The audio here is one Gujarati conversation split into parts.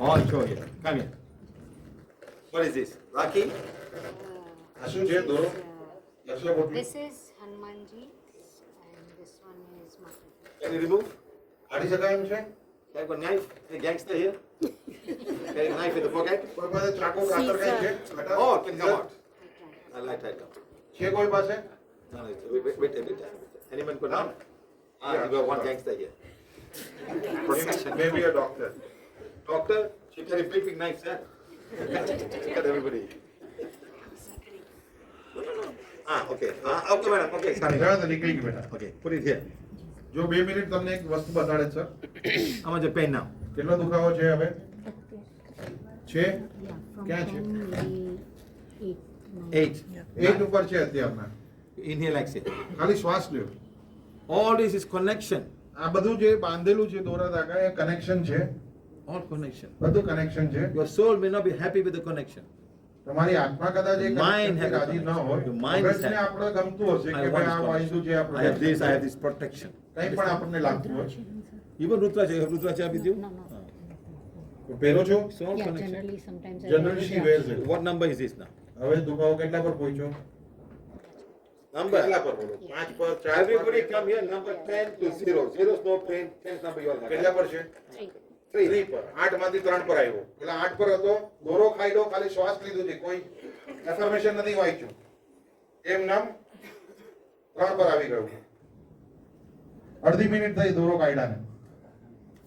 All show here. Come here. What is this? Rakhi? શું છે દોરો? લક્ષો પોટલી. This is Hanumanji and this one is Mata. Can you remove? કાઢી શકાય એમ છે? I've got knife. Any gangster here? Carry a knife in the pocket? કોઈ પાસે ચાકુ કાતર કઈ છે? બેટા? Oh, it can come out. I like that. છે કોઈ પાસે? No, wait a bit. Anyone go down? You got one gangster here. Protection. Maybe a doctor. Doctor, she carry big knives, huh? Cut everybody. Okay. Okay, madam. Okay, sorry. જરા તો નીકળી ગઈ બેટા. Okay, put it here. જો 2 મિનિટ તમને એક વસ્તુ બતાડે sir. How much you pay now? કેટલો દુખાવો છે હવે? છે? Yeah, from ક્યાં છે? 10 maybe 8, 9. 8. 8 ઉપર છે અત્યારના. Inhale, exhale. ખાલી શ્વાસ લ્યો. All this is connection. આ બધું જે બાંધેલું છે દોરા ધાગા એ કનેક્શન છે. All connection. બધું કનેક્શન છે. Your soul may not be happy with the connection. તમારી આત્મા કદાચ એ Mind કનેક્શનથી રાજી ન હોય. your mind is મગજને happy. આપણે ગમતું હશે I કે want ભાઈ આ this વાંધું છે connection. I have this protection. કંઈ પણ આપણને લાગતું હોય. Even Rudraja, you have Rudraja with you? No. પહેરો છો? It's all Yeah, connection. generally sometimes I Generally wear she it, wears yeah. it. What number is this now? હવે દુખાવો કેટલા પર પહોંચ્યો? Number. કેટલા પર બોલો? 5 પર 4 Everybody come here, number 10 to 0. 0 is no pain, 10 is number you are કેટલા પર છે? 3 પર. 8 માંથી 3 પર આવ્યો. પેલા 8 પર હતો, દોરો ખાઈ લો, ખાલી શ્વાસ લીધું છે, કોઈ એફર્મેશન નથી વાંચ્યું. એમ નામ 3 પર આવી ગયું. અડધી મિનિટ થઈ દોરો કાઢ્યાને.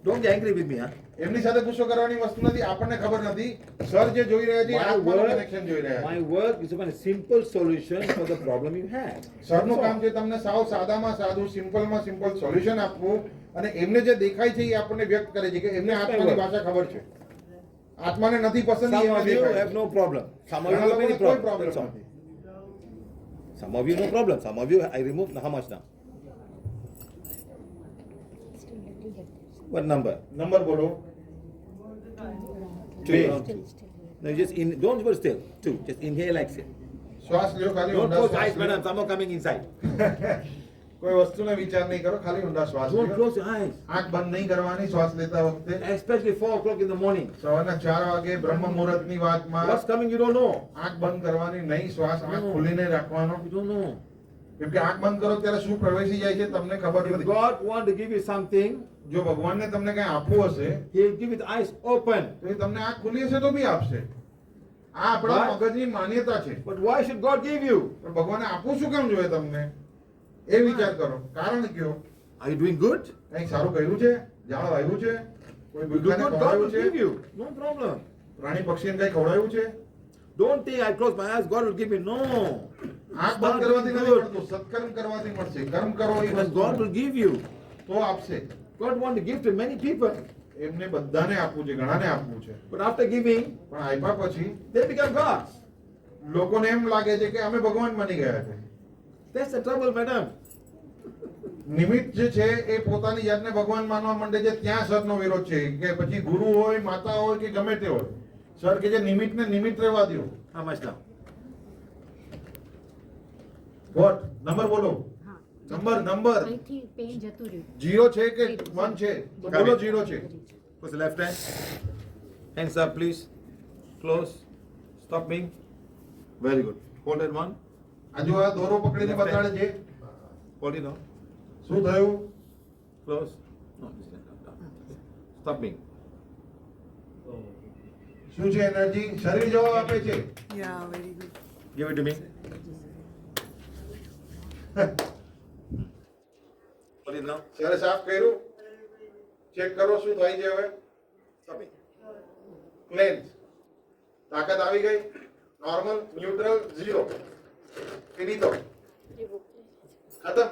Don't be angry with me, huh? એમની સાથે ગુસ્સો કરવાની વસ્તુ નથી, આપણને ખબર નથી. સર જે જોઈ રહ્યા છે, આત્માનું કનેક્શન જોઈ રહ્યા છે. My work is a simple solution for the problem you have. સરનું કામ છે તમને સાવ સાદામાં સાદું સિમ્પલમાં સિમ્પલ સોલ્યુશન આપવું અને એમને જે દેખાય છે એ આપણને વ્યક્ત કરે છે કે એમને આત્માની ભાષા ખબર છે. આત્માને નથી પસંદ એ Some એમને of you દેખાય have છે. no problem. Some of you ઘણા have many લોકોને કોઈ problems. Problem That's all. નથી. Some of you no problem. Some of you I removed how much now? Still little bit. What number? Number બોલો. Two. Still. No, just don't go still. 2. Just inhale, exhale. શ્વાસ લ્યો, ખાલી Don't ઊંડા close શ્વાસ eyes, લ્યો. madam. Some are coming inside. કોઈ વસ્તુને વિચાર નહીં કરો, ખાલી ઊંડા શ્વાસ Don't લ્યો. close your eyes. આંખ બંધ નહીં કરવાની શ્વાસ લેતા વખતે. Especially 4 o'clock in the morning. સવારના 4 વાગે બ્રહ્મ મુહૂર્તની વાતમાં What's coming you don't know. આંખ બંધ કરવાની નહીં, શ્વાસ આંખ ખોલીને રાખવાનો. You don't know. કેમ કે આંખ બંધ કરો ત્યારે શું પ્રવેશી જાય છે તમને ખબર If નથી. God want to give you something, જો ભગવાનને તમને કંઈ આપવું હશે He'll give it eyes open. તો એ તમને આંખ ખુલી હશે તો બી આપશે. આ આપણા Why? મગજની માન્યતા છે. But why should God give you? પણ ભગવાને આપવું શું કેમ જોઈએ તમને એ વિચાર કરો. કારણ કયો? Are you doing good? કંઈક સારું કર્યું છે, ઝાડ વાવ્યું છે, કોઈ You do ભૂખાને good, God will ખવડાવ્યું give છે, you. No problem. પ્રાણી પક્ષીને કંઈ ખવડાવ્યું છે. Don't think I close my eyes, God will give me. No. આંખ બંધ Start કરવાથી doing નથી good. મળતું, સત્કર્મ કરવાથી મળશે. કર્મ કરો એ Because God વસ્તુ will give you. તો આપશે. God want to give to many people. એમને બધાને આપવું છે, ઘણાને આપવું છે. But after giving, પણ આપ્યા પછી they become gods. લોકોને એમ લાગે છે કે અમે ભગવાન બની ગયા છે. That's the trouble, madam. નિમિત્ત જે છે એ પોતાની જાતને ભગવાન માનવા માંડે છે. ત્યાં સરનો વિરોધ છે કે પછી ગુરુ હોય, માતા હોય કે ગમે તે હોય. સર કે જે નિમિત્તને નિમિત્ત રહેવા દ્યો. How much now? What number બોલો. હા. નંબર અહીંથી પેન જતું રહ્યું. 0 છે કે 1 છે તો બોલો 0 છે. Close the left hand. Hands up, please. Close. Stop being. Very good. Hold it one. આ જો આ દોરો પકડીને બતાડે છે. Hold it on. શું થયું? Close. No, this hand up, down. Stop being. શું છે એનર્જી? શરીર જવાબ આપે છે. Yeah, very good. Give it to me. Hold it now. સરે સાફ કર્યું. ચેક કરો શું થાય છે હવે. Stop being. ક્લેન્સ. તાકાત આવી ગઈ. Normal, neutral, 0. ફિનિતો. ખતમ.